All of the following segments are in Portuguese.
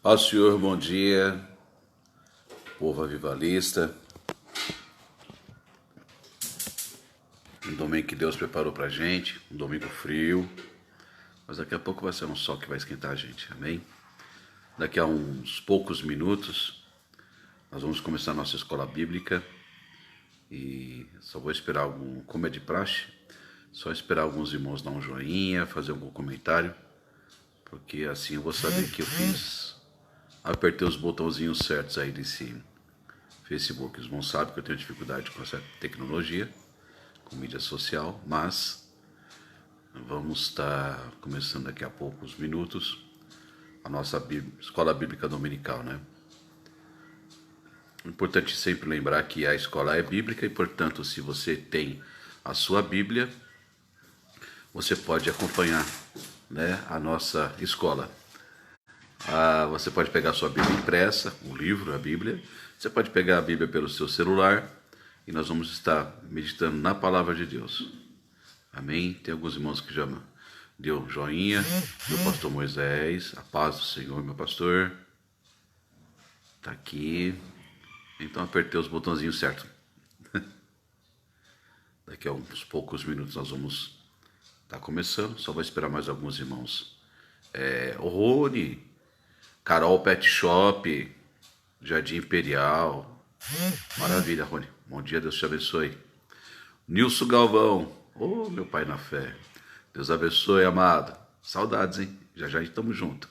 Ao Senhor, bom dia, povo avivalista. Um domingo que Deus preparou pra gente, um domingo frio, mas daqui a pouco vai ser um sol que vai esquentar a gente, amém? Daqui a uns poucos minutos, nós vamos começar a nossa escola bíblica e só vou esperar como é de praxe, só esperar alguns irmãos dar um joinha, fazer algum comentário, porque assim eu vou saber que eu apertei os botãozinhos certos aí desse Facebook. Os irmãos sabem que eu tenho dificuldade com essa tecnologia, com mídia social, mas vamos estar começando daqui a poucos minutos a nossa escola bíblica dominical, né? É importante sempre lembrar que a escola é bíblica e, portanto, se você tem a sua Bíblia, você pode acompanhar, né, a nossa escola. Você pode pegar a sua Bíblia impressa, um livro, a Bíblia. Você pode pegar a Bíblia pelo seu celular e nós vamos estar meditando na Palavra de Deus. Amém? Tem alguns irmãos que já deu joinha. Meu pastor Moisés, a paz do Senhor, meu pastor. Está aqui. Então apertei os botãozinhos certos. Daqui a uns poucos minutos nós vamos estar começando. Só vou esperar mais alguns irmãos. O Rony, Carol Pet Shop, Jardim Imperial. Maravilha, Rony. Bom dia, Deus te abençoe. Nilson Galvão. Oh, meu pai na fé. Deus abençoe, amado. Saudades, hein? Já estamos juntos.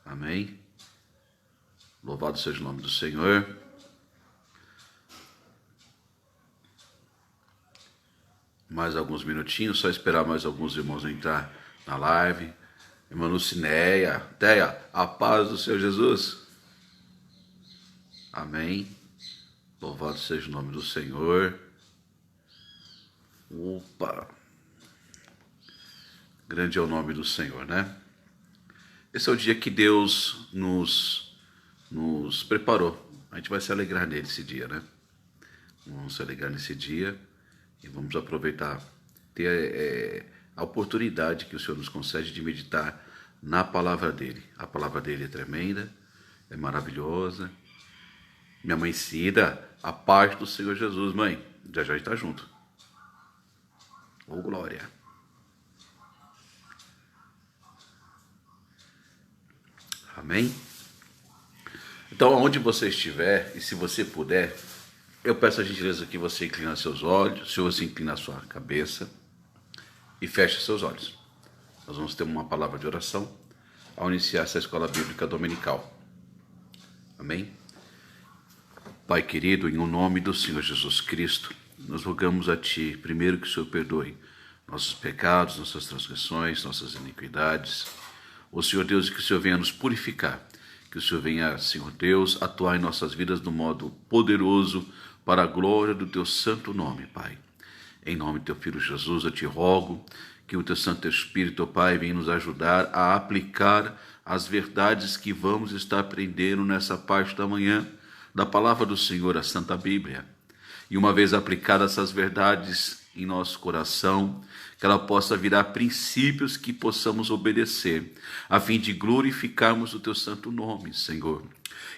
Amém. Louvado seja o nome do Senhor. Mais alguns minutinhos, só esperar mais alguns irmãos entrar na live. Irmã Lucinéia, Teia, a paz do Senhor Jesus. Amém. Louvado seja o nome do Senhor. Opa! Grande é o nome do Senhor, né? Esse é o dia que Deus nos preparou. A gente vai se alegrar nesse dia, né? Vamos se alegrar nesse dia e vamos aproveitar, ter a oportunidade que o Senhor nos concede de meditar na palavra dele. A palavra dele é tremenda, é maravilhosa. Minha mãe Cida, a paz do Senhor Jesus, mãe, já está junto. Oh, glória. Amém? Então, aonde você estiver, e se você puder, eu peço a gentileza que você incline seus olhos, se você inclina a sua cabeça e feche seus olhos. Nós vamos ter uma palavra de oração ao iniciar essa escola bíblica dominical. Amém? Pai querido, em nome do Senhor Jesus Cristo, nós rogamos a Ti, primeiro que o Senhor perdoe nossos pecados, nossas transgressões, nossas iniquidades. O Senhor Deus, que o Senhor venha nos purificar, que o Senhor venha, Senhor Deus, atuar em nossas vidas de um modo poderoso para a glória do Teu santo nome, Pai. Em nome do Teu Filho Jesus, eu Te rogo que o Teu Santo Espírito, Pai, venha nos ajudar a aplicar as verdades que vamos estar aprendendo nessa parte da manhã da Palavra do Senhor, a Santa Bíblia. E uma vez aplicadas essas verdades em nosso coração, que ela possa virar princípios que possamos obedecer, a fim de glorificarmos o Teu santo nome, Senhor.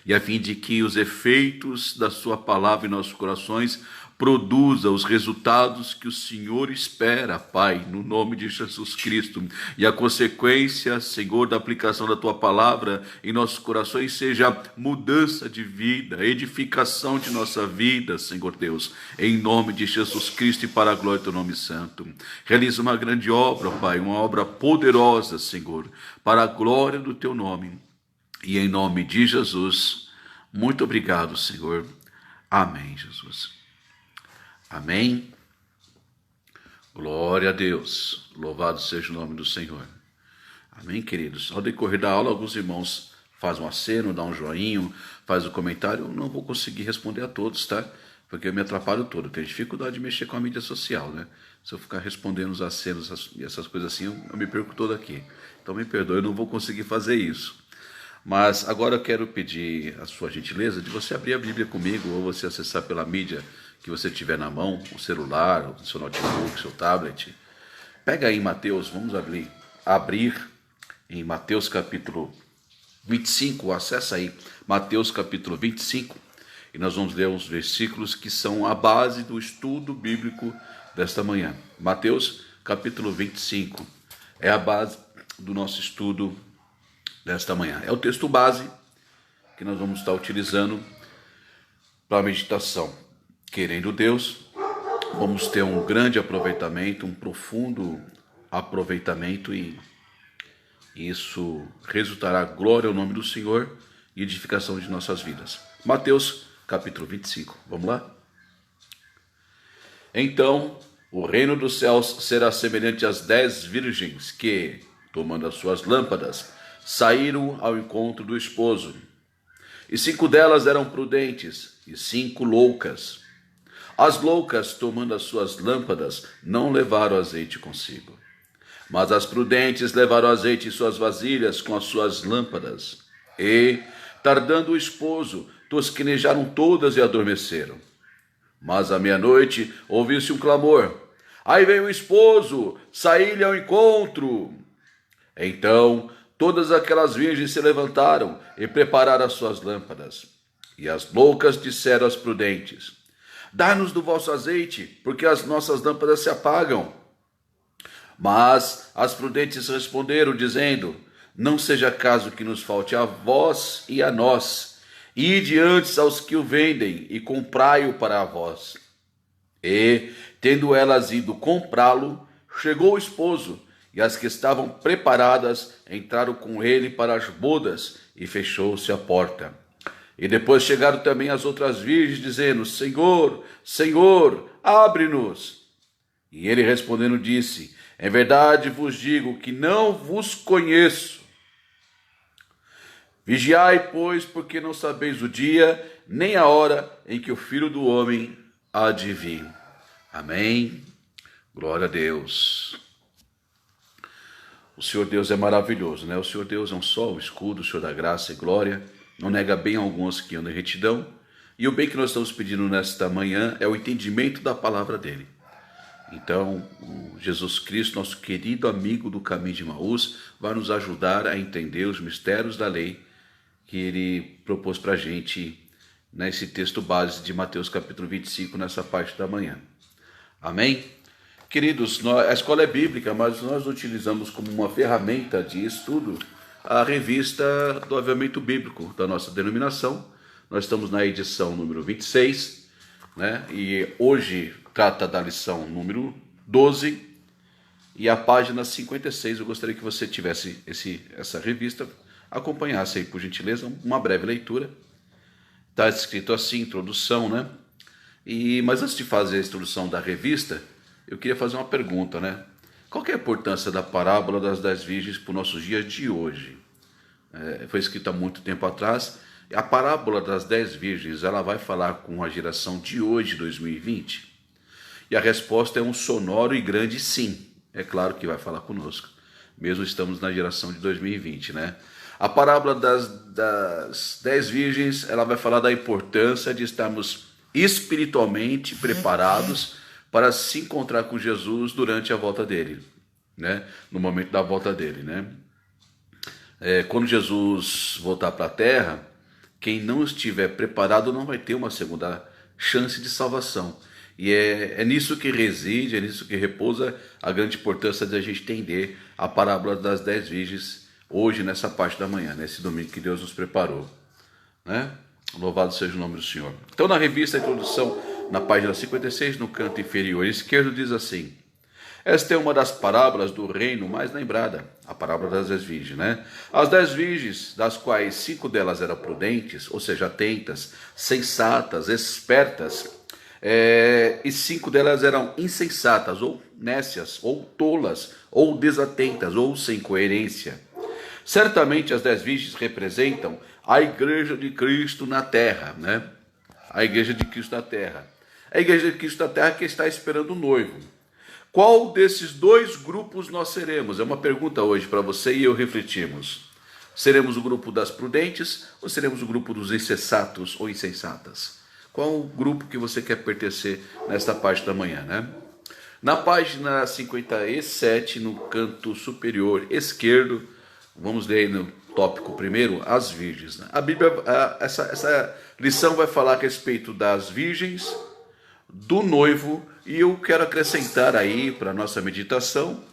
E a fim de que os efeitos da Sua palavra em nossos corações produza os resultados que o Senhor espera, Pai, no nome de Jesus Cristo. E a consequência, Senhor, da aplicação da Tua palavra em nossos corações seja mudança de vida, edificação de nossa vida, Senhor Deus, em nome de Jesus Cristo e para a glória do Teu nome santo. Realiza uma grande obra, Pai, uma obra poderosa, Senhor, para a glória do Teu nome. E em nome de Jesus, muito obrigado, Senhor. Amém, Jesus. Amém. Glória a Deus. Louvado seja o nome do Senhor. Amém, queridos. Ao decorrer da aula, alguns irmãos fazem um aceno, dão um joinho, fazem um comentário. Eu não vou conseguir responder a todos, tá? Porque eu me atrapalho todo. Eu tenho dificuldade de mexer com a mídia social, né? Se eu ficar respondendo os acenos e essas coisas assim, eu me perco todo aqui. Então me perdoe, eu não vou conseguir fazer isso. Mas agora eu quero pedir a sua gentileza de você abrir a Bíblia comigo ou você acessar pela mídia que você tiver na mão, o celular, o seu notebook, o seu tablet. Pega aí em Mateus, vamos abrir em Mateus capítulo 25, acessa aí, Mateus capítulo 25, e nós vamos ler uns versículos que são a base do estudo bíblico desta manhã. Mateus capítulo 25 é a base do nosso estudo desta manhã. É o texto base que nós vamos estar utilizando para a meditação. Querendo Deus, vamos ter um grande aproveitamento, um profundo aproveitamento, e isso resultará glória ao nome do Senhor e edificação de nossas vidas. Mateus capítulo 25, vamos lá? Então, o reino dos céus será semelhante às 10 virgens que, tomando as suas lâmpadas, saíram ao encontro do esposo. E 5 delas eram prudentes, e 5 loucas. As loucas, tomando as suas lâmpadas, não levaram azeite consigo. Mas as prudentes levaram azeite em suas vasilhas com as suas lâmpadas. E, tardando o esposo, tosquenejaram todas e adormeceram. Mas à meia-noite ouviu-se um clamor: aí vem o esposo, saí-lhe ao encontro. Então todas aquelas virgens se levantaram e prepararam as suas lâmpadas. E as loucas disseram às prudentes: dá-nos do vosso azeite, porque as nossas lâmpadas se apagam. Mas as prudentes responderam, dizendo: não seja caso que nos falte a vós e a nós. Ide antes aos que o vendem e comprai-o para vós. E, tendo elas ido comprá-lo, chegou o esposo, e as que estavam preparadas entraram com ele para as bodas, e fechou-se a porta. E depois chegaram também as outras virgens, dizendo: Senhor, Senhor, abre-nos. E ele respondendo disse: em verdade vos digo que não vos conheço. Vigiai, pois, porque não sabeis o dia, nem a hora em que o Filho do Homem há de vir. Amém. Glória a Deus. O Senhor Deus é maravilhoso, né? O Senhor Deus é um sol, um escudo, o Senhor da graça e glória. Não nega bem alguns que andam em retidão. E o bem que nós estamos pedindo nesta manhã é o entendimento da palavra dele. Então, o Jesus Cristo, nosso querido amigo do caminho de Emaús, vai nos ajudar a entender os mistérios da lei que ele propôs para a gente nesse texto base de Mateus capítulo 25, nessa parte da manhã. Amém? Queridos, a escola é bíblica, mas nós utilizamos como uma ferramenta de estudo a revista do Avivamento Bíblico da nossa denominação. Nós estamos na edição número 26, né? E hoje trata da lição número 12 e a página 56. Eu gostaria que você tivesse essa revista, acompanhasse aí, por gentileza, uma breve leitura. Está escrito assim, introdução, né? Mas antes de fazer a introdução da revista, eu queria fazer uma pergunta, né? Qual que é a importância da parábola das 10 virgens para os nossos dias de hoje? Foi escrita há muito tempo atrás. A parábola das 10 virgens, ela vai falar com a geração de hoje, 2020? E a resposta é um sonoro e grande sim. É claro que vai falar conosco, mesmo estamos na geração de 2020, né? A parábola das 10 virgens, ela vai falar da importância de estarmos espiritualmente preparados para se encontrar com Jesus durante a volta dele, né? No momento da volta dele, né? Quando Jesus voltar para a terra, quem não estiver preparado não vai ter uma segunda chance de salvação. E é nisso que reside, é nisso que repousa a grande importância de a gente entender a parábola das 10 virgens hoje, nessa parte da manhã, nesse domingo que Deus nos preparou, né? Louvado seja o nome do Senhor. Então, na revista, a introdução, na página 56, no canto inferior esquerdo, diz assim: esta é uma das parábolas do reino mais lembrada, a parábola das 10 virgens, né? As 10 virgens, das quais 5 delas eram prudentes, ou seja, atentas, sensatas, espertas, e 5 delas eram insensatas, ou nécias, ou tolas, ou desatentas, ou sem coerência. Certamente as 10 virgens representam a igreja de Cristo na terra, né? A igreja de Cristo na terra. A igreja de Cristo na terra que está esperando o noivo. Qual desses dois grupos nós seremos? É uma pergunta hoje para você e eu refletirmos. Seremos o grupo das prudentes ou seremos o grupo dos insensatos ou insensatas? Qual o grupo que você quer pertencer nesta parte da manhã, né? Na página 57, no canto superior esquerdo, vamos ler no tópico primeiro, as virgens, né? A Bíblia, essa lição vai falar a respeito das virgens, do noivo, e eu quero acrescentar aí para a nossa meditação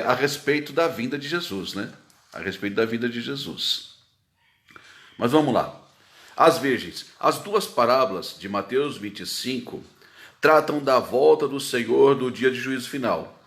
a respeito da vinda de Jesus, né? A respeito da vinda de Jesus. Mas vamos lá. As virgens. As duas parábolas de Mateus 25 tratam da volta do Senhor do dia de juízo final.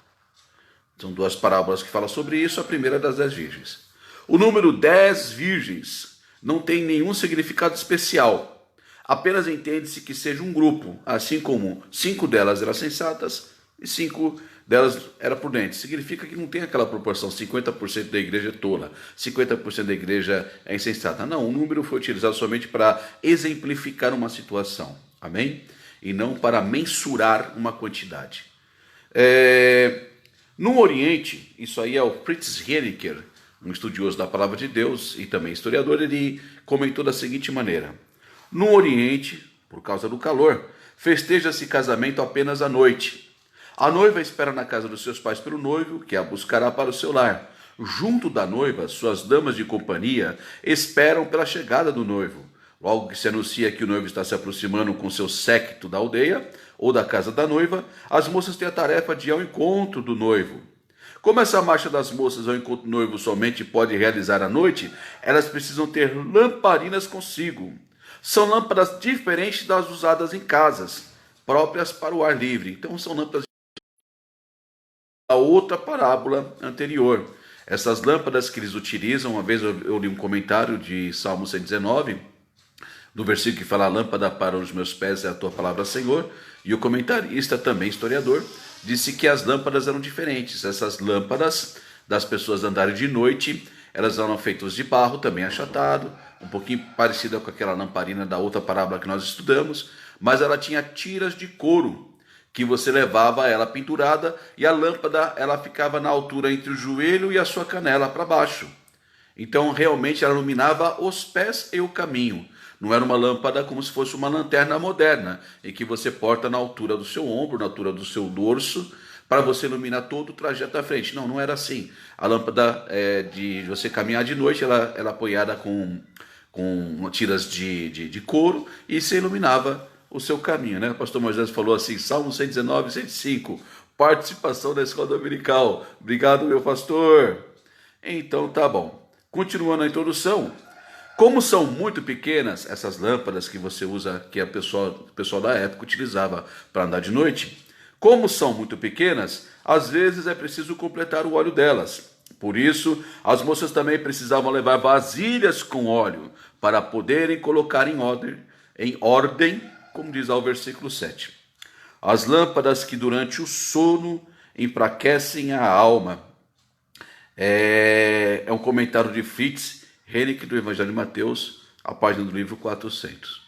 São duas parábolas que falam sobre isso. A primeira é das 10 virgens. O número 10 virgens não tem nenhum significado especial. Apenas entende-se que seja um grupo, assim como 5 delas eram sensatas e 5 delas eram prudentes. Significa que não tem aquela proporção, 50% da igreja é tola, 50% da igreja é insensata. Não, o número foi utilizado somente para exemplificar uma situação, amém? E não para mensurar uma quantidade. No Oriente, isso aí é o Fritz Henniker, um estudioso da palavra de Deus e também historiador, ele comentou da seguinte maneira: no Oriente, por causa do calor, festeja-se casamento apenas à noite. A noiva espera na casa dos seus pais pelo noivo, que a buscará para o seu lar. Junto da noiva, suas damas de companhia esperam pela chegada do noivo. Logo que se anuncia que o noivo está se aproximando com seu séquito da aldeia ou da casa da noiva, as moças têm a tarefa de ir ao encontro do noivo. Como essa marcha das moças ao encontro do noivo somente pode realizar à noite, elas precisam ter lamparinas consigo. São lâmpadas diferentes das usadas em casas, próprias para o ar livre. Então são lâmpadas a outra parábola anterior. Essas lâmpadas que eles utilizam, uma vez eu li um comentário de Salmo 119, do versículo que fala: a lâmpada para os meus pés é a tua palavra, Senhor, e o comentarista, também historiador, disse que as lâmpadas eram diferentes. Essas lâmpadas das pessoas andarem de noite, elas eram feitas de barro, também achatado, um pouquinho parecida com aquela lamparina da outra parábola que nós estudamos, mas ela tinha tiras de couro, que você levava ela pendurada, e a lâmpada ela ficava na altura entre o joelho e a sua canela para baixo. Então realmente ela iluminava os pés e o caminho. Não era uma lâmpada como se fosse uma lanterna moderna, em que você porta na altura do seu ombro, na altura do seu dorso, para você iluminar todo o trajeto à frente. Não, não era assim. A lâmpada de você caminhar de noite, ela apoiada com tiras de couro, e você iluminava o seu caminho, né? O pastor Moisés falou assim, Salmo 119, 105, participação da escola dominical. Obrigado, meu pastor. Então tá bom. Continuando a introdução, como são muito pequenas essas lâmpadas que você usa, que o pessoal da época utilizava para andar de noite, como são muito pequenas, às vezes é preciso completar o óleo delas. Por isso, as moças também precisavam levar vasilhas com óleo para poderem colocar em ordem, como diz lá o versículo 7. As lâmpadas que durante o sono enfraquecem a alma. É um comentário de Fritz Henniker do Evangelho de Mateus, a página do livro 400.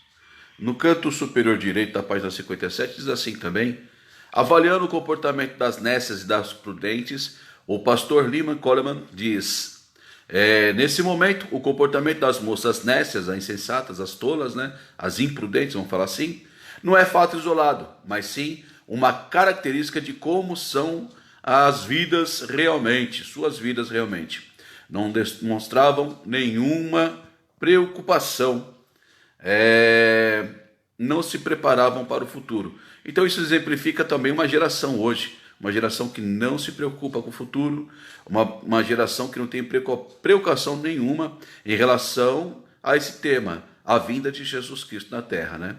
No canto superior direito da página 57 diz assim também: avaliando o comportamento das nécias e das prudentes, o pastor Lyman Coleman diz: nesse momento, o comportamento das moças nécias, as insensatas, as tolas, né, as imprudentes, vamos falar assim, não é fato isolado, mas sim uma característica de como são as vidas realmente, suas vidas realmente. Não demonstravam nenhuma preocupação, não se preparavam para o futuro. Então isso exemplifica também uma geração hoje, uma geração que não se preocupa com o futuro, uma geração que não tem preocupação nenhuma em relação a esse tema, a vinda de Jesus Cristo na terra, né?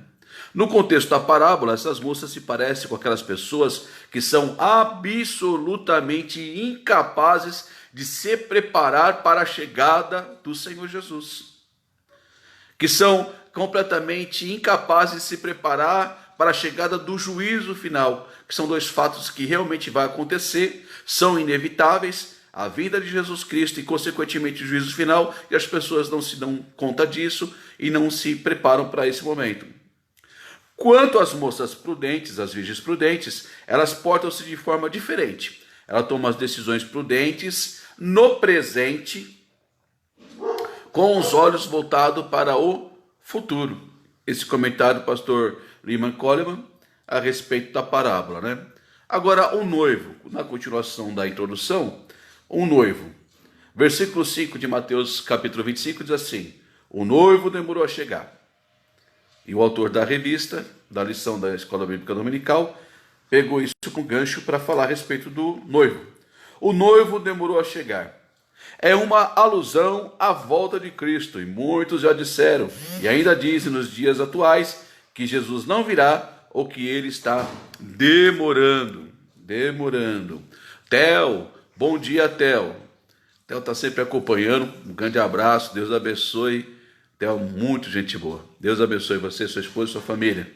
No contexto da parábola, essas moças se parecem com aquelas pessoas que são absolutamente incapazes de se preparar para a chegada do Senhor Jesus, que são completamente incapazes de se preparar para a chegada do juízo final, que são dois fatos que realmente vai acontecer, são inevitáveis, a vinda de Jesus Cristo e, consequentemente, o juízo final, e as pessoas não se dão conta disso e não se preparam para esse momento. Quanto às moças prudentes, as virgens prudentes, elas portam-se de forma diferente. Ela toma as decisões prudentes no presente, com os olhos voltados para o futuro. Esse comentário do pastor Lyman Coleman a respeito da parábola, né? Agora, o noivo, na continuação da introdução, o noivo. Versículo 5 de Mateus capítulo 25 diz assim: o noivo demorou a chegar. E o autor da revista, da lição da Escola Bíblica Dominical, pegou isso com gancho para falar a respeito do noivo. O noivo demorou a chegar. É uma alusão à volta de Cristo, e muitos já disseram, e ainda dizem nos dias atuais, que Jesus não virá ou que ele está demorando. Theo, bom dia, Theo. Theo está sempre acompanhando, um grande abraço, Deus abençoe. Theo, muito gente boa. Deus abençoe você, sua esposa e sua família.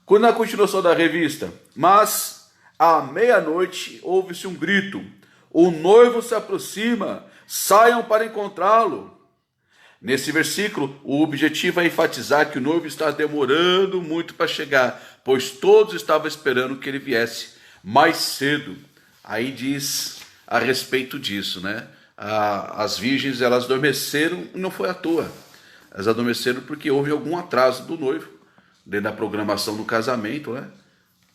Quando na continuação da revista, mas à meia-noite ouve-se um grito: o noivo se aproxima, saiam para encontrá-lo. Nesse versículo, o objetivo é enfatizar que o noivo está demorando muito para chegar, pois todos estavam esperando que ele viesse mais cedo. Aí diz a respeito disso, né? As virgens, elas adormeceram, e não foi à toa. Elas adormeceram porque houve algum atraso do noivo, dentro da programação do casamento, né?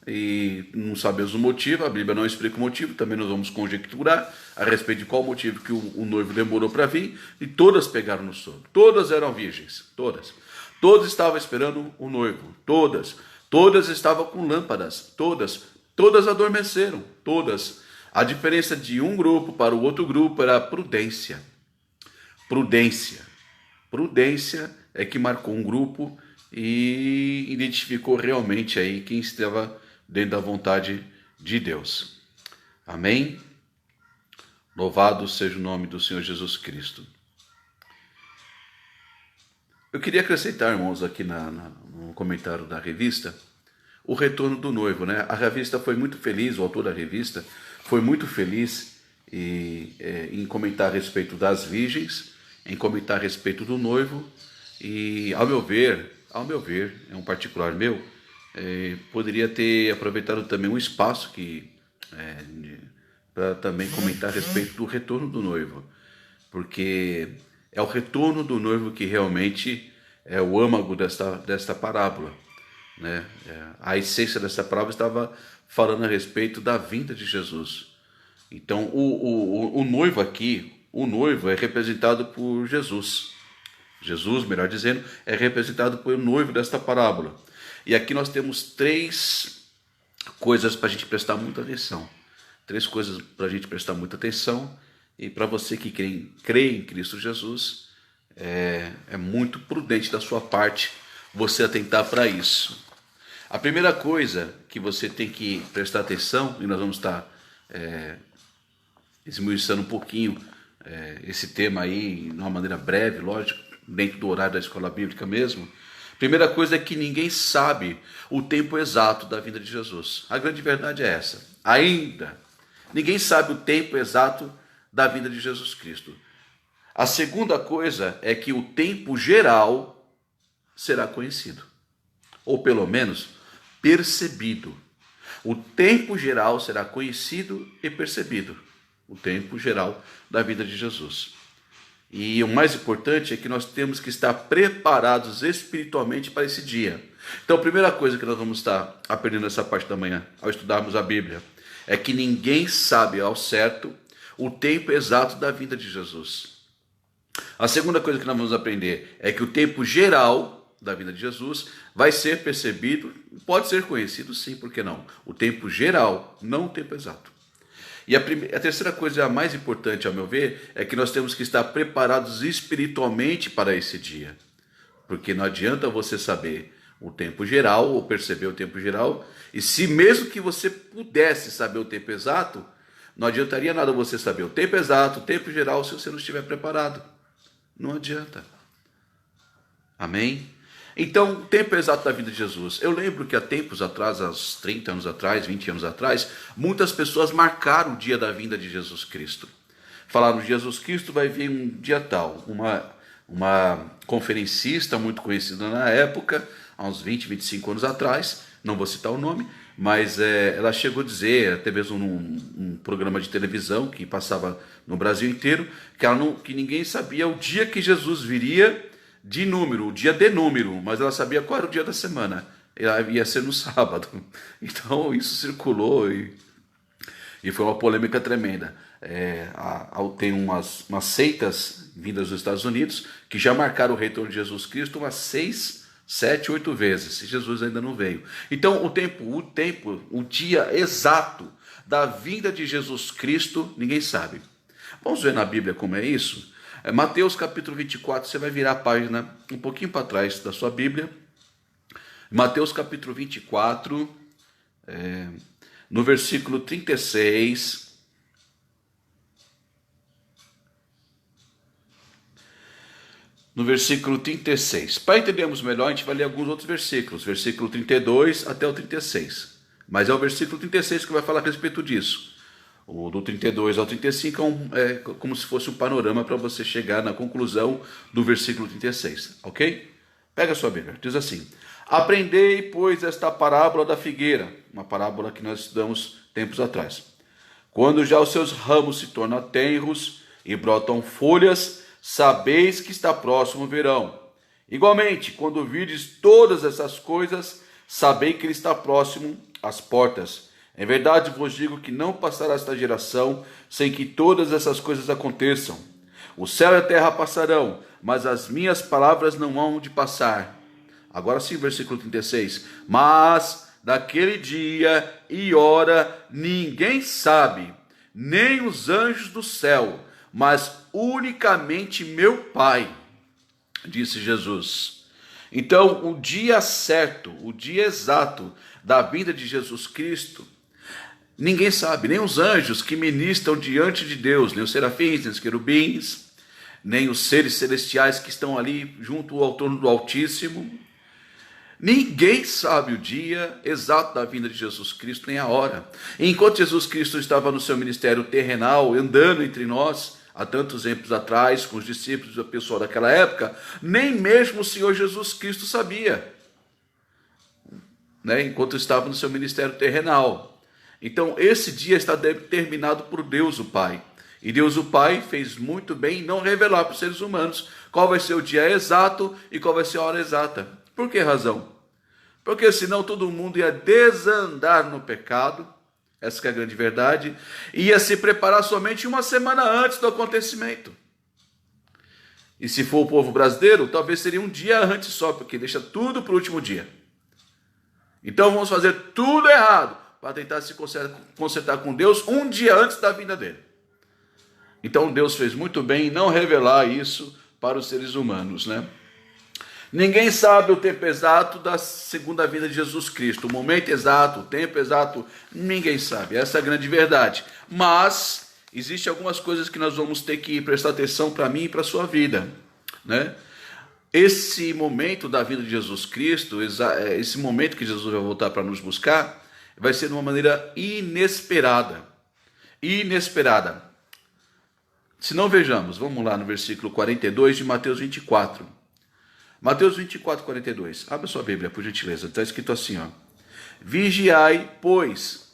E não sabemos o motivo, a Bíblia não explica o motivo, também nós vamos conjecturar a respeito de qual motivo que o noivo demorou para vir, e todas pegaram no sono. Todas eram virgens, todas. Todas estavam esperando o noivo, todas estavam com lâmpadas, todas adormeceram, todas. A diferença de um grupo para o outro grupo era a prudência. Prudência é que marcou um grupo e identificou realmente aí quem estava dentro da vontade de Deus. Amém? Louvado seja o nome do Senhor Jesus Cristo. Eu queria acrescentar, irmãos, aqui no comentário da revista, o retorno do noivo, né? A revista foi muito feliz, o autor da revista foi muito feliz em comentar a respeito das virgens, em comentar a respeito do noivo, e ao meu ver, é um particular meu, poderia ter aproveitado também um espaço para também comentar a respeito do retorno do noivo, porque é o retorno do noivo que realmente é o âmago desta parábola, né? A essência dessa parábola estava falando a respeito da vinda de Jesus. Então, o noivo aqui, o noivo é representado por Jesus. Jesus, melhor dizendo, é representado pelo noivo desta parábola. E aqui nós temos três coisas para a gente prestar muita atenção. Três coisas para a gente prestar muita atenção. E para você que crê em Cristo Jesus, é muito prudente da sua parte você atentar para isso. A primeira coisa que você tem que prestar atenção, e nós vamos estar esmiuçando um pouquinho esse tema aí, de uma maneira breve, lógico, dentro do horário da escola bíblica mesmo. Primeira coisa é que ninguém sabe o tempo exato da vinda de Jesus. A grande verdade é essa. Ainda, ninguém sabe o tempo exato da vinda de Jesus Cristo. A segunda coisa é que o tempo geral será conhecido, ou pelo menos percebido. O tempo geral será conhecido e percebido. O tempo geral da vida de Jesus. E o mais importante é que nós temos que estar preparados espiritualmente para esse dia. Então, a primeira coisa que nós vamos estar aprendendo nessa parte da manhã, ao estudarmos a Bíblia, é que ninguém sabe ao certo o tempo exato da vinda de Jesus. A segunda coisa que nós vamos aprender é que o tempo geral da vinda de Jesus vai ser percebido, pode ser conhecido sim, por que não? O tempo geral, não o tempo exato. E a terceira coisa, a mais importante ao meu ver, é que nós temos que estar preparados espiritualmente para esse dia. Porque não adianta você saber o tempo geral ou perceber o tempo geral, e se mesmo que você pudesse saber o tempo exato, não adiantaria nada você saber o tempo exato, o tempo geral, se você não estiver preparado. Não adianta. Amém? Então, o tempo exato da vida de Jesus. Eu lembro que há tempos atrás, há 30 anos atrás, 20 anos atrás, muitas pessoas marcaram o dia da vinda de Jesus Cristo. Falaram, Jesus Cristo vai vir um dia tal. Uma conferencista muito conhecida na época, há uns 20, 25 anos atrás, não vou citar o nome, mas ela chegou a dizer, até mesmo num programa de televisão que passava no Brasil inteiro, que ninguém sabia o dia que Jesus viria, de número, o dia de número, mas ela sabia qual era o dia da semana. Ia ser no sábado. Então isso circulou e foi uma polêmica tremenda. Tem umas seitas vindas dos Estados Unidos que já marcaram o retorno de Jesus Cristo umas 6, 7, 8 vezes, e Jesus ainda não veio. Então o dia exato da vinda de Jesus Cristo, ninguém sabe. Vamos ver na Bíblia como é isso? Mateus capítulo 24, você vai virar a página um pouquinho para trás da sua Bíblia. Mateus capítulo 24, no versículo 36. No versículo 36. Para entendermos melhor, a gente vai ler alguns outros versículos. Versículo 32 até o 36. Mas é o versículo 36 que vai falar a respeito disso. O do 32 ao 35 é como se fosse um panorama para você chegar na conclusão do versículo 36. Ok? Pega a sua Bíblia. Diz assim: aprendei, pois, esta parábola da figueira. Uma parábola que nós estudamos tempos atrás. Quando já os seus ramos se tornam tenros e brotam folhas, sabeis que está próximo o verão. Igualmente, quando virdes todas essas coisas, sabei que ele está próximo às portas. Em verdade vos digo que não passará esta geração sem que todas essas coisas aconteçam. O céu e a terra passarão, mas as minhas palavras não hão de passar. Agora sim, versículo 36. Mas daquele dia e hora ninguém sabe, nem os anjos do céu, mas unicamente meu Pai, disse Jesus. Então, o dia certo, o dia exato da vinda de Jesus Cristo, ninguém sabe, nem os anjos que ministram diante de Deus, nem os serafins, nem os querubins, nem os seres celestiais que estão ali junto ao trono do Altíssimo. Ninguém sabe o dia exato da vinda de Jesus Cristo, nem a hora. Enquanto Jesus Cristo estava no seu ministério terrenal, andando entre nós, há tantos tempos atrás, com os discípulos e o pessoal daquela época, nem mesmo o Senhor Jesus Cristo sabia, enquanto estava no seu ministério terrenal. Então, esse dia está determinado por Deus o Pai. E Deus o Pai fez muito bem em não revelar para os seres humanos qual vai ser o dia exato e qual vai ser a hora exata. Por que razão? Porque senão todo mundo ia desandar no pecado, essa que é a grande verdade, e ia se preparar somente uma semana antes do acontecimento. E se for o povo brasileiro, talvez seria um dia antes só, porque deixa tudo para o último dia. Então vamos fazer tudo errado para tentar se consertar com Deus um dia antes da vinda dele. Então Deus fez muito bem em não revelar isso para os seres humanos, Ninguém sabe o tempo exato da segunda vinda de Jesus Cristo. O momento exato, o tempo exato, ninguém sabe. Essa é a grande verdade. Mas existem algumas coisas que nós vamos ter que prestar atenção para mim e para a sua vida, Esse momento da vinda de Jesus Cristo, esse momento que Jesus vai voltar para nos buscar, vai ser de uma maneira inesperada. Inesperada. Se não, vejamos, vamos lá no versículo 42 de Mateus 24. Mateus 24, 42. Abra sua Bíblia, por gentileza. Está escrito assim, Vigiai, pois,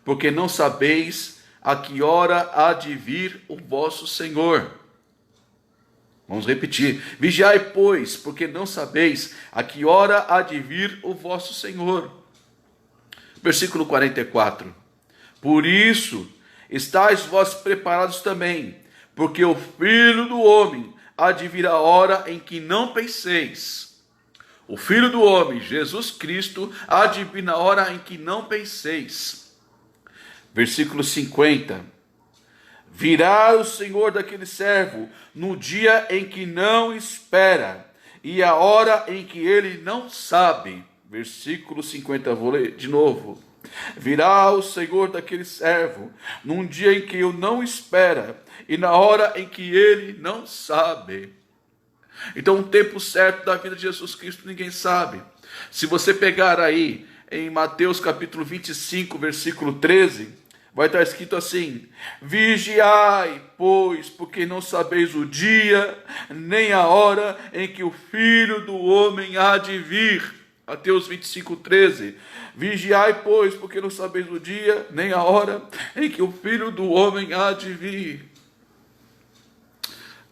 porque não sabeis a que hora há de vir o vosso Senhor. Vamos repetir. Vigiai, pois, porque não sabeis a que hora há de vir o vosso Senhor. Versículo 44. Por isso, estáis vós preparados também, porque o Filho do Homem há de vir a hora em que não penseis. O Filho do Homem, Jesus Cristo, há de vir na hora em que não penseis. Versículo 50. Virá o Senhor daquele servo no dia em que não espera, e a hora em que ele não sabe. Versículo 50, vou ler de novo. Virá o Senhor daquele servo num dia em que eu não espera, e na hora em que ele não sabe. Então, o tempo certo da vida de Jesus Cristo ninguém sabe. Se você pegar aí em Mateus capítulo 25, versículo 13, vai estar escrito assim: vigiai, pois, porque não sabeis o dia, nem a hora em que o Filho do Homem há de vir. Mateus 25, 13. Vigiai, pois, porque não sabeis o dia, nem a hora em que o Filho do Homem há de vir.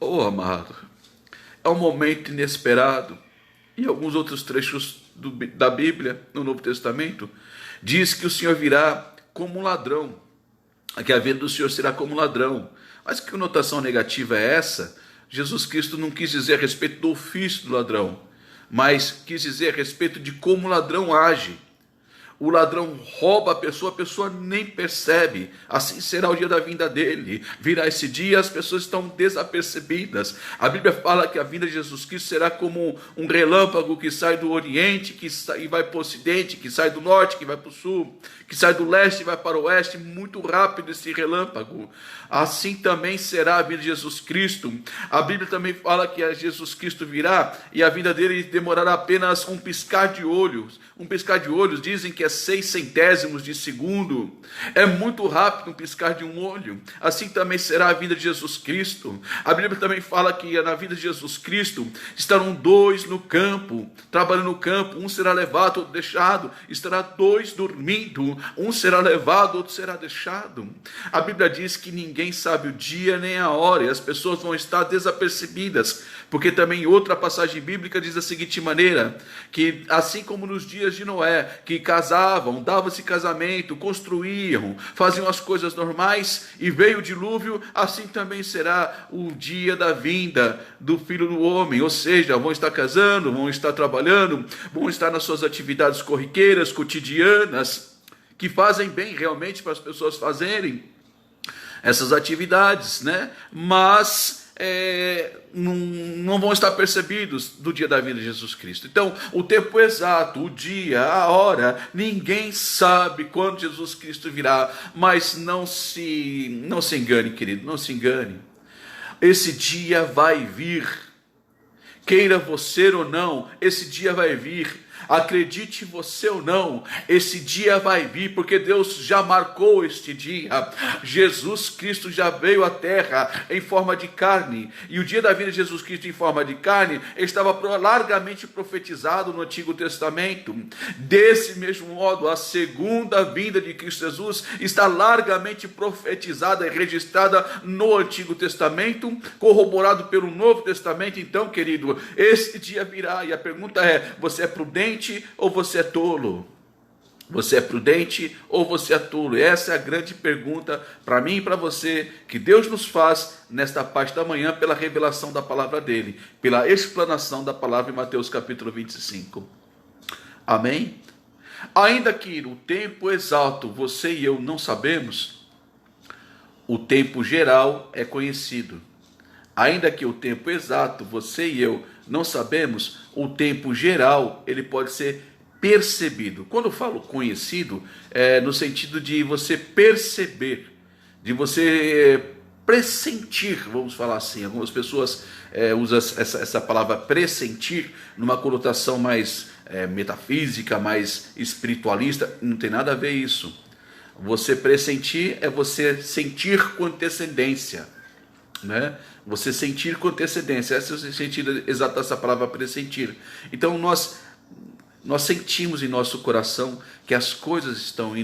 Oh, amado, é um momento inesperado. E alguns outros trechos da Bíblia, no Novo Testamento, diz que o Senhor virá como um ladrão. que a vinda do Senhor será como ladrão. Mas que conotação negativa é essa? Jesus Cristo não quis dizer a respeito do ofício do ladrão, mas quis dizer a respeito de como o ladrão age. O ladrão rouba a pessoa nem percebe. Assim será o dia da vinda dele. Virá esse dia, as pessoas estão desapercebidas. A Bíblia fala que a vinda de Jesus Cristo será como um relâmpago que sai do Oriente e vai para o Ocidente, que sai do Norte, que vai para o Sul, que sai do Leste e vai para o Oeste. Muito rápido esse relâmpago. Assim também será a vinda de Jesus Cristo. A Bíblia também fala que Jesus Cristo virá e a vinda dele demorará apenas um piscar de olhos. Um piscar de olhos, dizem que é 6 centésimos de segundo. É muito rápido um piscar de um olho. Assim também será a vinda de Jesus Cristo. A Bíblia também fala que na vinda de Jesus Cristo estarão 2 no campo, trabalhando no campo. Um será levado, outro deixado. Estará 2 dormindo. Um será levado, outro será deixado. A Bíblia diz que ninguém sabe o dia nem a hora, e as pessoas vão estar desapercebidas, porque também outra passagem bíblica diz da seguinte maneira, que assim como nos dias de Noé, que casavam, davam-se casamento, construíam, faziam as coisas normais, e veio o dilúvio, assim também será o dia da vinda do Filho do Homem, ou seja, vão estar casando, vão estar trabalhando, vão estar nas suas atividades corriqueiras, cotidianas, que fazem bem realmente para as pessoas fazerem essas atividades, né? Mas não vão estar percebidos do dia da vinda de Jesus Cristo. Então, o tempo exato, o dia, a hora, ninguém sabe quando Jesus Cristo virá, mas não se engane, querido, não se engane. Esse dia vai vir, queira você ou não, esse dia vai vir. Acredite você ou não, esse dia vai vir, porque Deus já marcou este dia. Jesus Cristo já veio à terra em forma de carne, e o dia da vinda de Jesus Cristo em forma de carne estava largamente profetizado no Antigo Testamento. Desse mesmo modo, a segunda vinda de Cristo Jesus está largamente profetizada e registrada no Antigo Testamento, corroborado pelo Novo Testamento. Então, querido, esse dia virá, e a pergunta é: você é prudente ou você é tolo? Você é prudente ou você é tolo? Essa é a grande pergunta para mim e para você, que Deus nos faz nesta parte da manhã pela revelação da palavra dele, pela explanação da palavra em Mateus capítulo 25. Amém? Ainda que no tempo exato você e eu não sabemos, o tempo geral é conhecido. Ainda que o tempo exato você e eu não sabemos, o tempo geral ele pode ser percebido. Quando eu falo conhecido, é no sentido de você perceber, de você pressentir, vamos falar assim. Algumas pessoas usam essa palavra pressentir numa conotação mais metafísica, mais espiritualista. Não tem nada a ver isso. Você pressentir é você sentir com antecedência, né? Você sentir com antecedência, esse é o sentido exato dessa palavra pressentir. Então nós sentimos em nosso coração que as coisas estão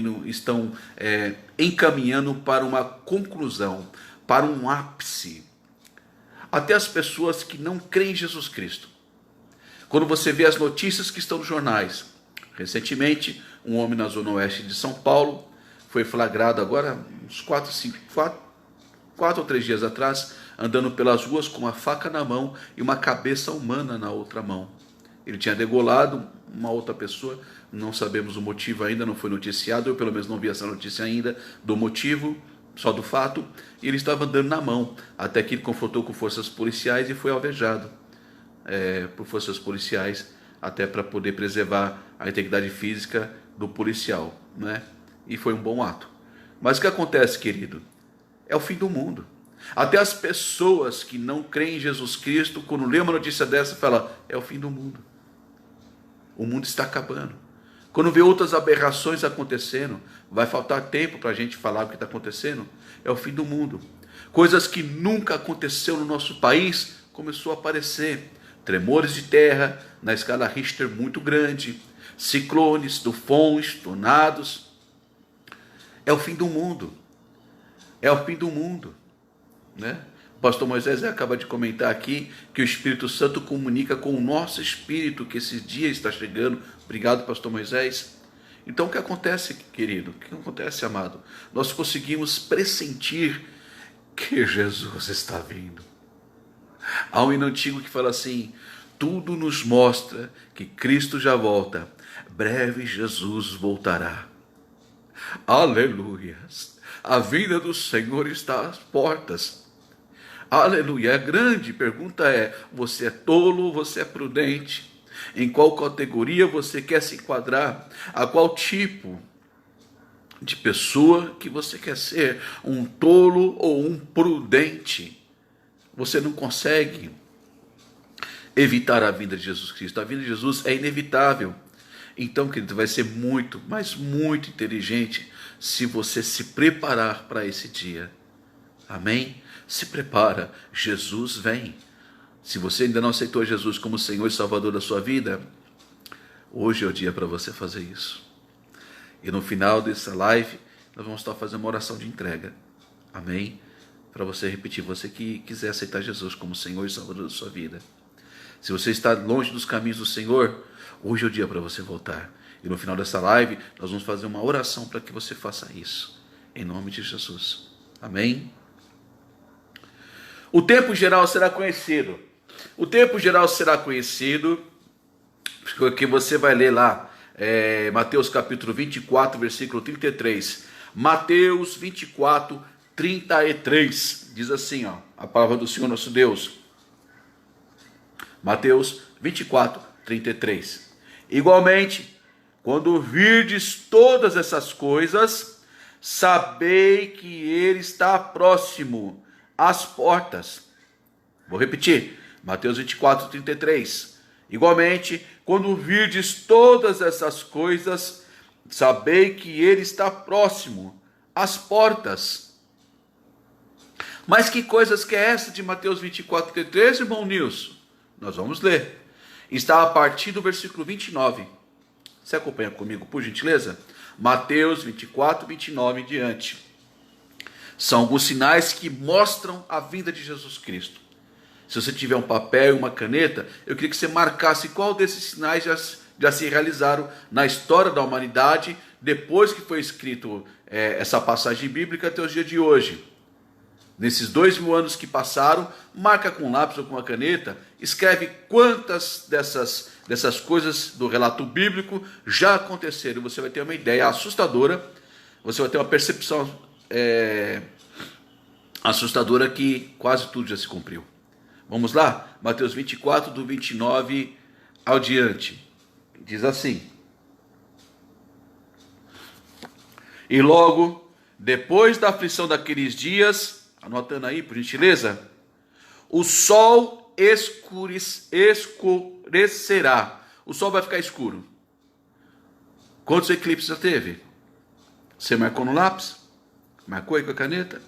encaminhando para uma conclusão, para um ápice. Até as pessoas que não creem em Jesus Cristo, quando você vê as notícias que estão nos jornais, recentemente um homem na zona oeste de São Paulo foi flagrado agora uns 4 ou 3 dias atrás, andando pelas ruas com uma faca na mão e uma cabeça humana na outra mão. Ele tinha degolado uma outra pessoa, não sabemos o motivo ainda, não foi noticiado, eu pelo menos não vi essa notícia ainda do motivo, só do fato, e ele estava andando na mão, até que ele confrontou com forças policiais e foi alvejado por forças policiais, até para poder preservar a integridade física do policial, né? E foi um bom ato. Mas o que acontece, querido? É o fim do mundo. Até as pessoas que não creem em Jesus Cristo, quando lê uma notícia dessa, falam: é o fim do mundo. O mundo está acabando. Quando vê outras aberrações acontecendo, vai faltar tempo para a gente falar o que está acontecendo. É o fim do mundo. Coisas que nunca aconteceu no nosso país começou a aparecer. Tremores de terra na escala Richter muito grande, ciclones, tufões, tornados. É o fim do mundo. É o fim do mundo, né? O pastor Moisés acaba de comentar aqui que o Espírito Santo comunica com o nosso espírito que esse dia está chegando. Obrigado, pastor Moisés. Então o que acontece, querido? O que acontece, amado? Nós conseguimos pressentir que Jesus está vindo. Há um hino antigo que fala assim: tudo nos mostra que Cristo já volta, breve Jesus voltará. Aleluia! A vinda do Senhor está às portas. Aleluia! A grande pergunta é: você é tolo ou você é prudente? Em qual categoria você quer se enquadrar? A qual tipo de pessoa que você quer ser? Um tolo ou um prudente? Você não consegue evitar a vinda de Jesus Cristo. A vinda de Jesus é inevitável. Então, querido, vai ser muito, mas muito inteligente se você se preparar para esse dia. Amém? Se prepara, Jesus vem. Se você ainda não aceitou Jesus como Senhor e Salvador da sua vida, hoje é o dia para você fazer isso. E no final dessa live, nós vamos estar fazendo uma oração de entrega. Amém? Para você repetir, você que quiser aceitar Jesus como Senhor e Salvador da sua vida. Se você está longe dos caminhos do Senhor, hoje é o dia para você voltar. E no final dessa live, nós vamos fazer uma oração para que você faça isso. Em nome de Jesus. Amém? O tempo geral será conhecido. O tempo geral será conhecido, porque você vai ler lá, Mateus capítulo 24, versículo 33. Mateus 24, 33. Diz assim, ó, a palavra do Senhor nosso Deus. Mateus 24, 33. Igualmente, quando virdes todas essas coisas, sabei que ele está próximo às portas. Vou repetir, Mateus 24, 33. Igualmente, quando virdes todas essas coisas, sabei que ele está próximo às portas. Mas que coisas que é essa de Mateus 24, 33, irmão Nilson? Nós vamos ler. Está a partir do versículo 29. Você acompanha comigo, por gentileza? Mateus 24, 29 em diante. São alguns sinais que mostram a vinda de Jesus Cristo. Se você tiver um papel e uma caneta, eu queria que você marcasse qual desses sinais já se realizaram na história da humanidade, depois que foi escrito essa passagem bíblica até os dias de hoje. Nesses 2000 anos que passaram, marca com um lápis ou com uma caneta, escreve quantas dessas coisas do relato bíblico já aconteceram. Você vai ter uma ideia assustadora, você vai ter uma percepção assustadora que quase tudo já se cumpriu. Vamos lá? Mateus 24, do 29 ao diante. Diz assim: e logo, depois da aflição daqueles dias, anotando aí, por gentileza, o sol escurecerá. O sol vai ficar escuro. Quantos eclipses já teve? Você marcou no lápis? Marcou aí com a caneta?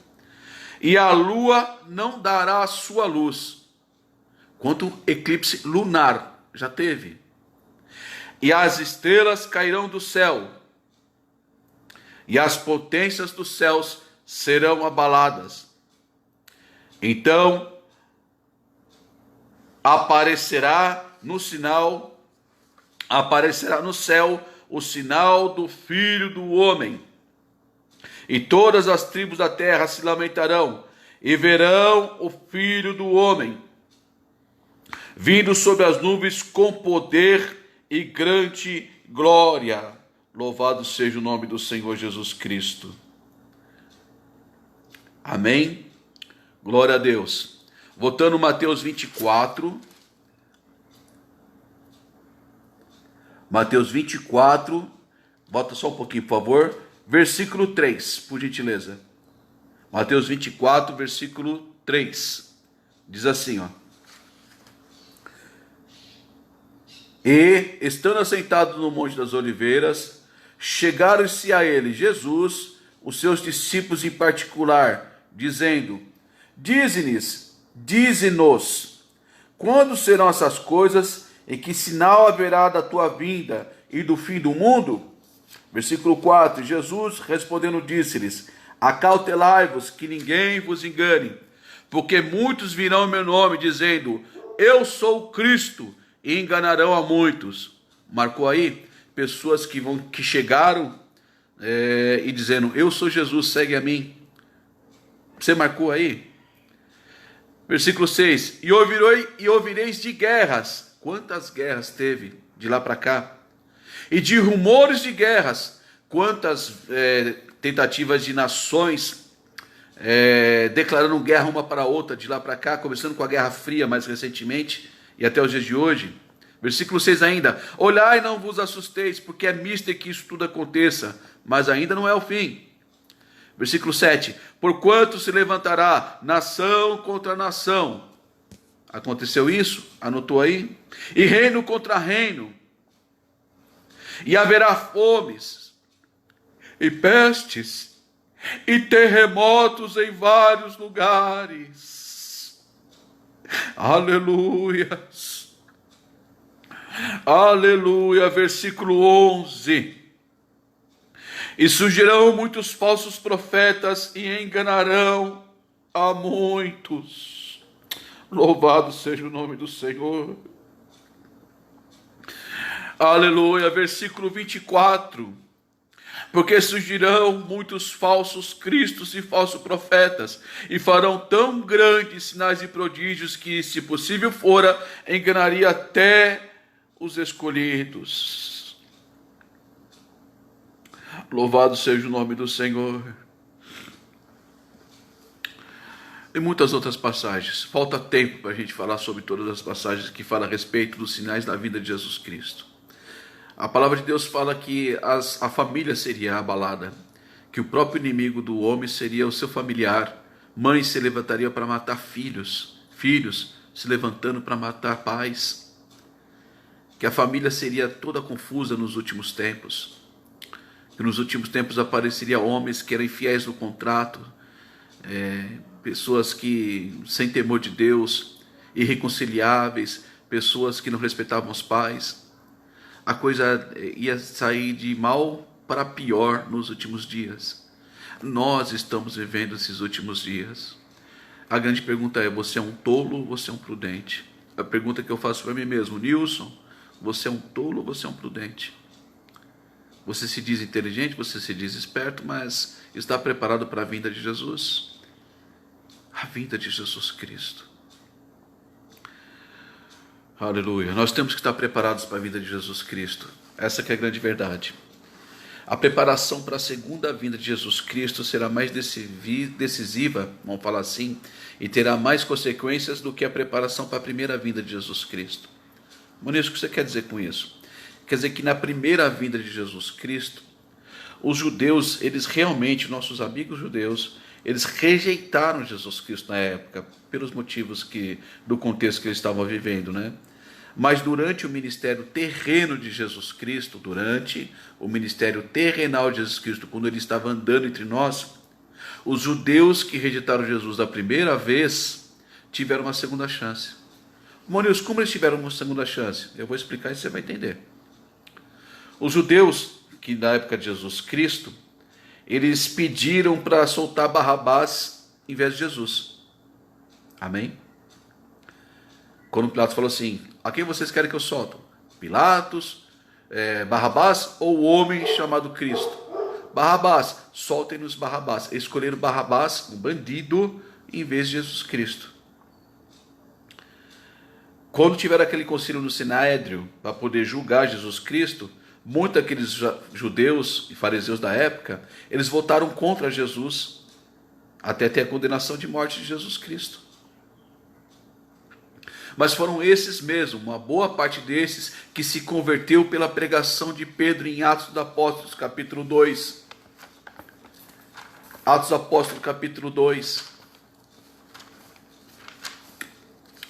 E a lua não dará a sua luz. Quanto eclipse lunar já teve? E as estrelas cairão do céu. E as potências dos céus serão abaladas. Então aparecerá no céu o sinal do Filho do Homem. E todas as tribos da terra se lamentarão e verão o Filho do Homem vindo sobre as nuvens com poder e grande glória. Louvado seja o nome do Senhor Jesus Cristo. Amém? Glória a Deus. Voltando Mateus 24. Mateus 24. Bota só um pouquinho, por favor. Versículo 3, por gentileza. Mateus 24, versículo 3. Diz assim, ó. E, estando assentados no Monte das Oliveiras, chegaram-se a ele Jesus, os seus discípulos em particular, dizendo: Dize-nos, quando serão essas coisas, e que sinal haverá da tua vinda e do fim do mundo? Versículo 4, Jesus respondendo disse-lhes: Acautelai-vos, que ninguém vos engane, porque muitos virão em meu nome, dizendo: Eu sou o Cristo, e enganarão a muitos. Marcou aí? pessoas que chegaram e dizendo: eu sou Jesus, segue a mim. Você marcou aí? Versículo 6: e ouvireis de guerras. Quantas guerras teve de lá para cá? E de rumores de guerras. Quantas tentativas de nações declarando guerra uma para a outra, de lá para cá, começando com a Guerra Fria mais recentemente e até os dias de hoje. Versículo 6 ainda: olhai e não vos assusteis, porque é mister que isso tudo aconteça, mas ainda não é o fim. Versículo 7: porquanto se levantará nação contra nação. Aconteceu isso? Anotou aí? E reino contra reino. E haverá fomes, e pestes, e terremotos em vários lugares. Aleluias. Aleluia. Versículo 11: e surgirão muitos falsos profetas e enganarão a muitos. Louvado seja o nome do Senhor. Aleluia. Versículo 24: porque surgirão muitos falsos cristos e falsos profetas, e farão tão grandes sinais e prodígios que, se possível fora, enganaria até os escolhidos. Louvado seja o nome do Senhor. E muitas outras passagens. Falta tempo para a gente falar sobre todas as passagens que falam a respeito dos sinais da vinda de Jesus Cristo. A palavra de Deus fala que a família seria abalada, que o próprio inimigo do homem seria o seu familiar. Mães se levantariam para matar filhos, filhos se levantando para matar pais. Que a família seria toda confusa nos últimos tempos. Que nos últimos tempos apareceriam homens que eram infiéis no contrato, pessoas que sem temor de Deus, irreconciliáveis, pessoas que não respeitavam os pais. A coisa ia sair de mal para pior nos últimos dias. Nós estamos vivendo esses últimos dias. A grande pergunta é: você é um tolo ou você é um prudente? A pergunta que eu faço para mim mesmo: Nilson, você é um tolo ou você é um prudente? Você se diz inteligente, você se diz esperto, mas está preparado para a vinda de Jesus? A vinda de Jesus Cristo. Aleluia. Nós temos que estar preparados para a vinda de Jesus Cristo. Essa que é a grande verdade. A preparação para a segunda vinda de Jesus Cristo será mais decisiva, vamos falar assim, e terá mais consequências do que a preparação para a primeira vinda de Jesus Cristo. Moniz, o que você quer dizer com isso? Quer dizer que na primeira vinda de Jesus Cristo, os judeus, eles realmente, nossos amigos judeus, eles rejeitaram Jesus Cristo na época, pelos motivos do contexto que eles estavam vivendo, né? Mas durante o ministério terreno de Jesus Cristo, durante o ministério terrenal de Jesus Cristo, quando ele estava andando entre nós, os judeus que rejeitaram Jesus da primeira vez, tiveram uma segunda chance. Monius, como eles tiveram uma segunda chance? Eu vou explicar e você vai entender. Os judeus, que na época de Jesus Cristo, eles pediram para soltar Barrabás em vez de Jesus. Amém? Quando Pilatos falou assim: a quem vocês querem que eu solte? Pilatos, Barrabás ou o homem chamado Cristo? Barrabás, soltem-nos Barrabás. Escolheram Barrabás, um bandido, em vez de Jesus Cristo. Quando tiveram aquele concílio no Sinédrio para poder julgar Jesus Cristo, muitos daqueles judeus e fariseus da época, eles votaram contra Jesus, até ter a condenação de morte de Jesus Cristo. Mas foram esses mesmo, uma boa parte desses, que se converteu pela pregação de Pedro em Atos dos Apóstolos, capítulo 2. Atos dos Apóstolos, capítulo 2.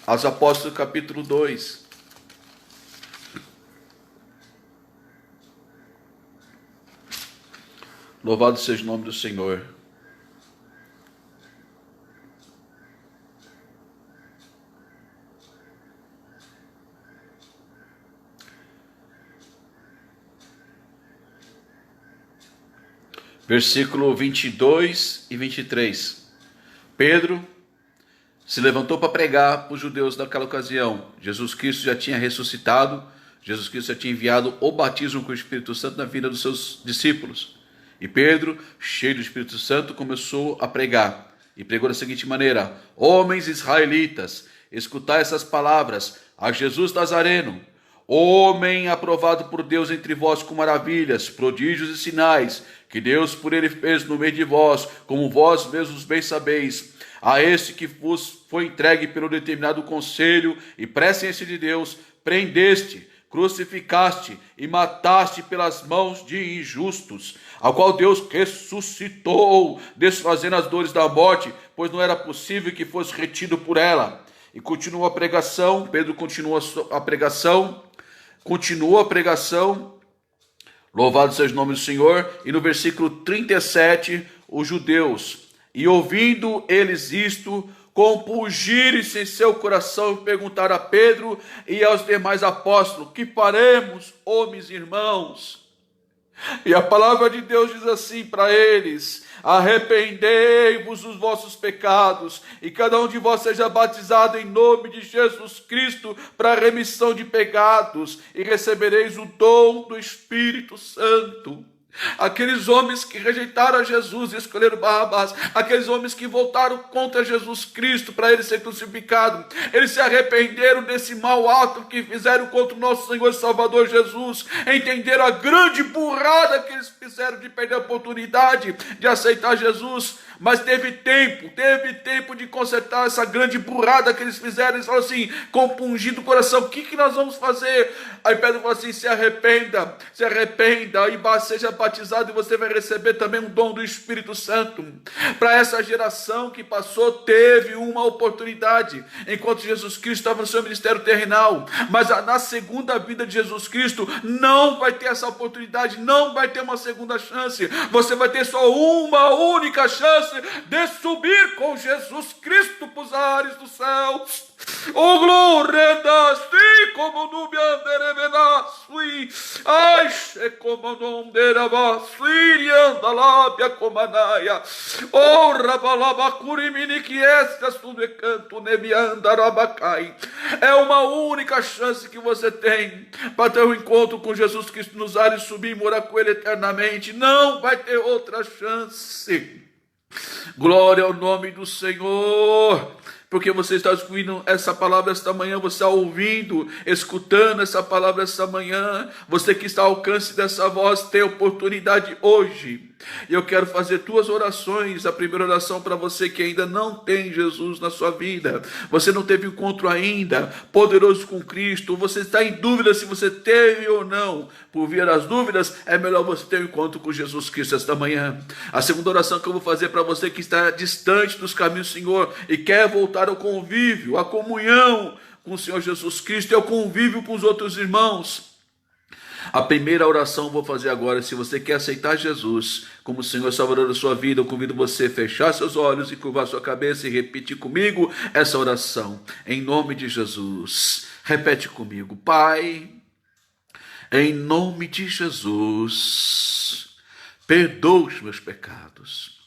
Atos dos Apóstolos, capítulo 2. Louvado seja o nome do Senhor. Versículo 22 e 23. Pedro se levantou para pregar para os judeus daquela ocasião. Jesus Cristo já tinha ressuscitado, Jesus Cristo já tinha enviado o batismo com o Espírito Santo na vida dos seus discípulos. E Pedro, cheio do Espírito Santo, começou a pregar. E pregou da seguinte maneira: homens israelitas, escutai essas palavras. A Jesus Nazareno, homem aprovado por Deus entre vós com maravilhas, prodígios e sinais, que Deus por ele fez no meio de vós, como vós mesmos bem sabeis. A este que vos foi entregue pelo determinado conselho e presciência de Deus, prendeste, crucificaste e mataste pelas mãos de injustos, ao qual Deus ressuscitou, desfazendo as dores da morte, pois não era possível que fosse retido por ela. E continua a pregação, Pedro continua a pregação, louvado seja o nome do Senhor. E no versículo 37, os judeus, e ouvindo eles isto, compungirem-se em seu coração e perguntaram a Pedro e aos demais apóstolos: que faremos, homens e irmãos? E a palavra de Deus diz assim para eles: arrependei-vos dos vossos pecados, e cada um de vós seja batizado em nome de Jesus Cristo para a remissão de pecados, e recebereis o dom do Espírito Santo. Aqueles homens que rejeitaram a Jesus e escolheram Barrabás, aqueles homens que voltaram contra Jesus Cristo para ele ser crucificado, eles se arrependeram desse mau ato que fizeram contra o nosso Senhor e Salvador Jesus, entenderam a grande burrada que eles fizeram de perder a oportunidade de aceitar Jesus. Mas teve tempo de consertar essa grande burrada que eles fizeram. Eles falaram assim, compungindo o coração: o que nós vamos fazer? Aí Pedro falou assim: se arrependa, e seja batizado, e você vai receber também um dom do Espírito Santo. Para essa geração que passou, teve uma oportunidade, enquanto Jesus Cristo estava no seu ministério terrenal, mas na segunda vinda de Jesus Cristo, não vai ter essa oportunidade, não vai ter uma segunda chance. Você vai ter só uma única chance de subir com Jesus Cristo para os ares dos céus. O glória da si como no me anderevenasui, ai como não derabasui anda lábia comanaia, ora balaba curimini que estas tudo é canto nebianda rabacai. É uma única chance que você tem para ter um encontro com Jesus Cristo nos ares, subir e morar com ele eternamente. Não vai ter outra chance. Glória ao nome do Senhor, porque você está ouvindo essa palavra esta manhã, você está ouvindo, escutando essa palavra esta manhã. Você que está ao alcance dessa voz tem oportunidade hoje. E eu quero fazer duas orações. A primeira oração para você que ainda não tem Jesus na sua vida, você não teve encontro ainda poderoso com Cristo, você está em dúvida se você teve ou não. Por via das dúvidas, é melhor você ter um encontro com Jesus Cristo esta manhã. A segunda oração que eu vou fazer para você que está distante dos caminhos do Senhor e quer voltar ao convívio, à comunhão com o Senhor Jesus Cristo e ao convívio com os outros irmãos. A primeira oração eu vou fazer agora. Se você quer aceitar Jesus como Senhor e Salvador da sua vida, eu convido você a fechar seus olhos e curvar sua cabeça e repetir comigo essa oração. Em nome de Jesus, repete comigo: Pai, em nome de Jesus, perdoa os meus pecados.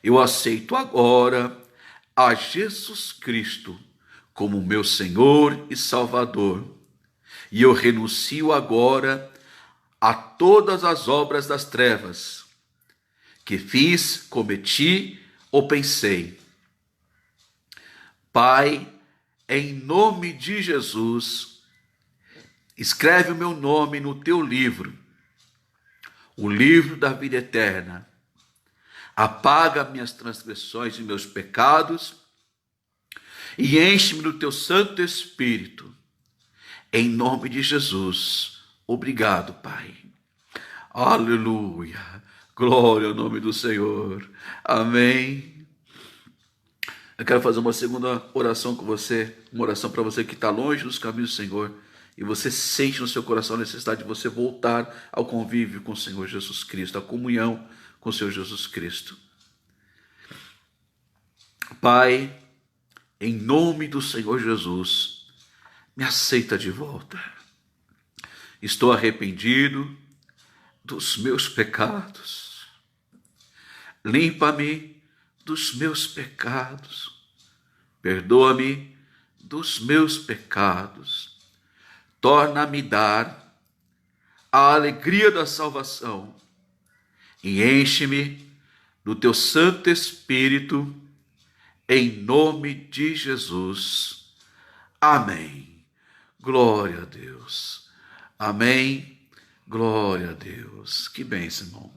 Eu aceito agora a Jesus Cristo como meu Senhor e Salvador. E eu renuncio agora a todas as obras das trevas que fiz, cometi ou pensei. Pai, em nome de Jesus, escreve o meu nome no teu livro, o livro da vida eterna. Apaga minhas transgressões e meus pecados e enche-me do teu Santo Espírito. Em nome de Jesus, obrigado, Pai. Aleluia. Glória ao nome do Senhor. Amém. Eu quero fazer uma segunda oração com você, uma oração para você que está longe dos caminhos do Senhor e você sente no seu coração a necessidade de você voltar ao convívio com o Senhor Jesus Cristo, à comunhão com o Senhor Jesus Cristo. Pai, em nome do Senhor Jesus, me aceita de volta. Estou arrependido dos meus pecados. Limpa-me dos meus pecados. Perdoa-me dos meus pecados. torna-me dar a alegria da salvação e enche-me do teu Santo Espírito, em nome de Jesus. Amém. Glória a Deus. Amém. Glória a Deus. Que bênção, irmão.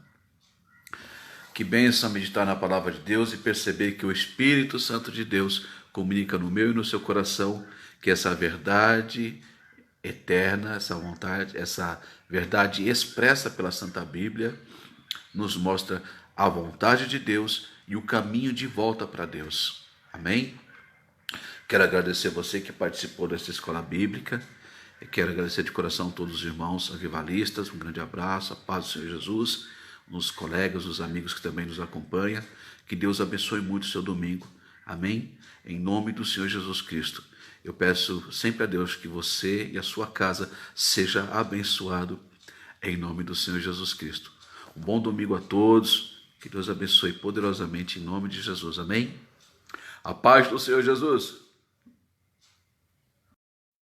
Que bênção meditar na palavra de Deus e perceber que o Espírito Santo de Deus comunica no meu e no seu coração que essa verdade eterna, essa vontade, essa verdade expressa pela Santa Bíblia nos mostra a vontade de Deus e o caminho de volta para Deus. Amém? Quero agradecer você que participou desta escola bíblica. Eu quero agradecer de coração a todos os irmãos avivalistas. Um grande abraço, a paz do Senhor Jesus, os colegas, os amigos que também nos acompanham. Que Deus abençoe muito o seu domingo. Amém? Em nome do Senhor Jesus Cristo. Eu peço sempre a Deus que você e a sua casa seja abençoado em nome do Senhor Jesus Cristo. Um bom domingo a todos. Que Deus abençoe poderosamente em nome de Jesus. Amém? A paz do Senhor Jesus.